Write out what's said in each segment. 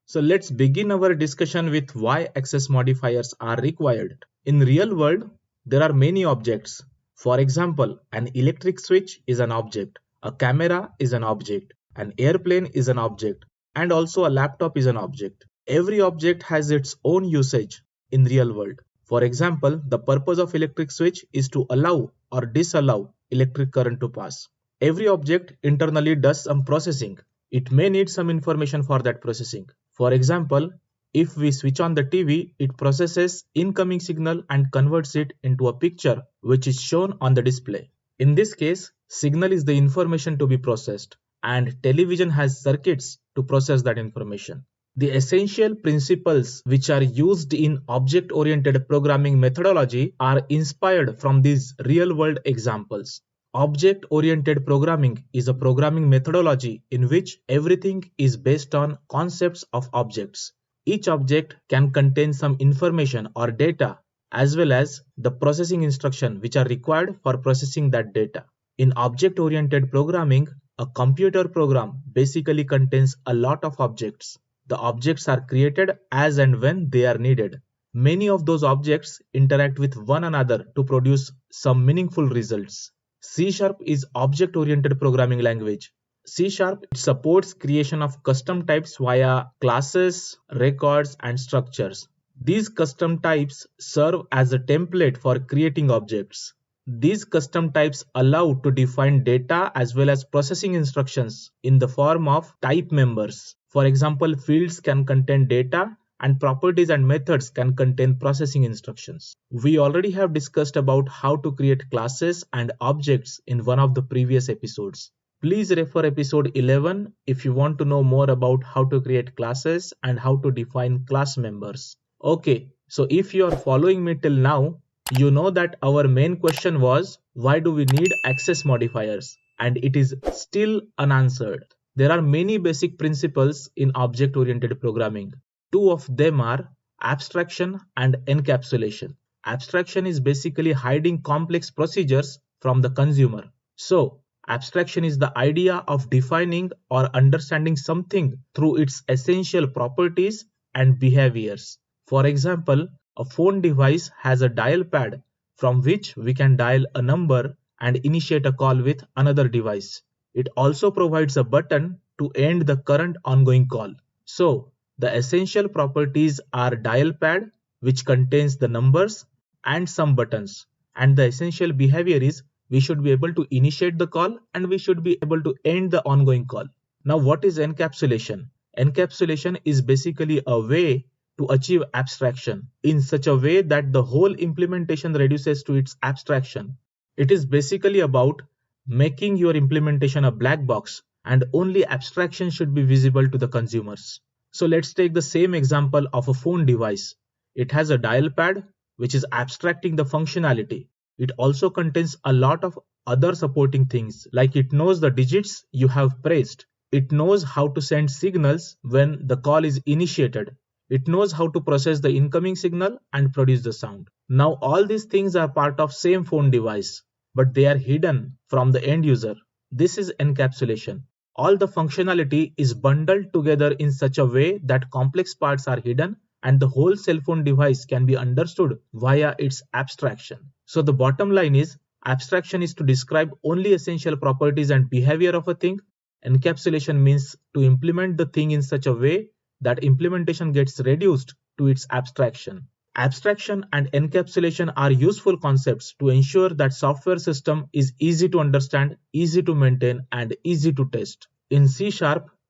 So let's begin our discussion with why access modifiers are required. In real world, there are many objects. For example, an electric switch is an object, a camera is an object, an airplane is an object, and also a laptop is an object. Every object has its own usage in real world. For example, the purpose of electric switch is to allow or disallow electric current to pass. Every object internally does some processing. It may need some information for that processing. For example, if we switch on the TV, it processes incoming signal and converts it into a picture which is shown on the display. In this case, signal is the information to be processed, and television has circuits to process that information. The essential principles which are used in object-oriented programming methodology are inspired from these real-world examples. Object-oriented programming is a programming methodology in which everything is based on concepts of objects. Each object can contain some information or data as well as the processing instruction which are required for processing that data. In object-oriented programming, a computer program basically contains a lot of objects. The objects are created as and when they are needed. Many of those objects interact with one another to produce some meaningful results. C# is object-oriented programming language. C# supports creation of custom types via classes, records, and structures. These custom types serve as a template for creating objects. These custom types allow to define data as well as processing instructions in the form of type members. For example, fields can contain data and properties and methods can contain processing instructions. We already have discussed about how to create classes and objects in one of the previous episodes. Please refer episode 11 if you want to know more about how to create classes and how to define class members. Okay, so if you are following me till now, you know that our main question was, why do we need access modifiers? And it is still unanswered. There are many basic principles in object-oriented programming. Two of them are abstraction and encapsulation. Abstraction is basically hiding complex procedures from the consumer. So, abstraction is the idea of defining or understanding something through its essential properties and behaviors. For example, a phone device has a dial pad from which we can dial a number and initiate a call with another device. It also provides a button to end the current ongoing call. So, the essential properties are dial pad, which contains the numbers and some buttons. And the essential behavior is we should be able to initiate the call and we should be able to end the ongoing call. Now, what is encapsulation? Encapsulation is basically a way to achieve abstraction in such a way that the whole implementation reduces to its abstraction. It is basically about making your implementation a black box and only abstraction should be visible to the consumers. So let's take the same example of a phone device. It has a dial pad which is abstracting the functionality. It also contains a lot of other supporting things, like it knows the digits you have pressed. It knows how to send signals when the call is initiated. It knows how to process the incoming signal and produce the sound. Now all these things are part of same phone device, but they are hidden from the end user. This is encapsulation. All the functionality is bundled together in such a way that complex parts are hidden and the whole cell phone device can be understood via its abstraction. So the bottom line is, abstraction is to describe only essential properties and behavior of a thing. Encapsulation means to implement the thing in such a way that implementation gets reduced to its abstraction. Abstraction and encapsulation are useful concepts to ensure that software system is easy to understand, easy to maintain, and easy to test. In C#,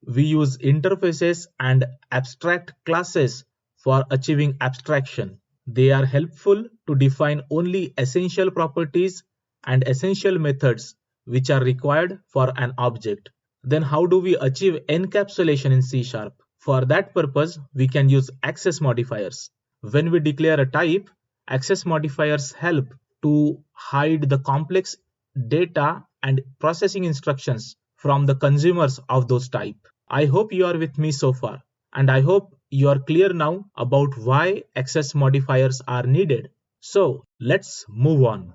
we use interfaces and abstract classes for achieving abstraction. They are helpful to define only essential properties and essential methods which are required for an object. Then how do we achieve encapsulation in C#? For that purpose, we can use access modifiers. When we declare a type, access modifiers help to hide the complex data and processing instructions from the consumers of those type. I hope you are with me so far, and I hope you are clear now about why access modifiers are needed. So let's move on.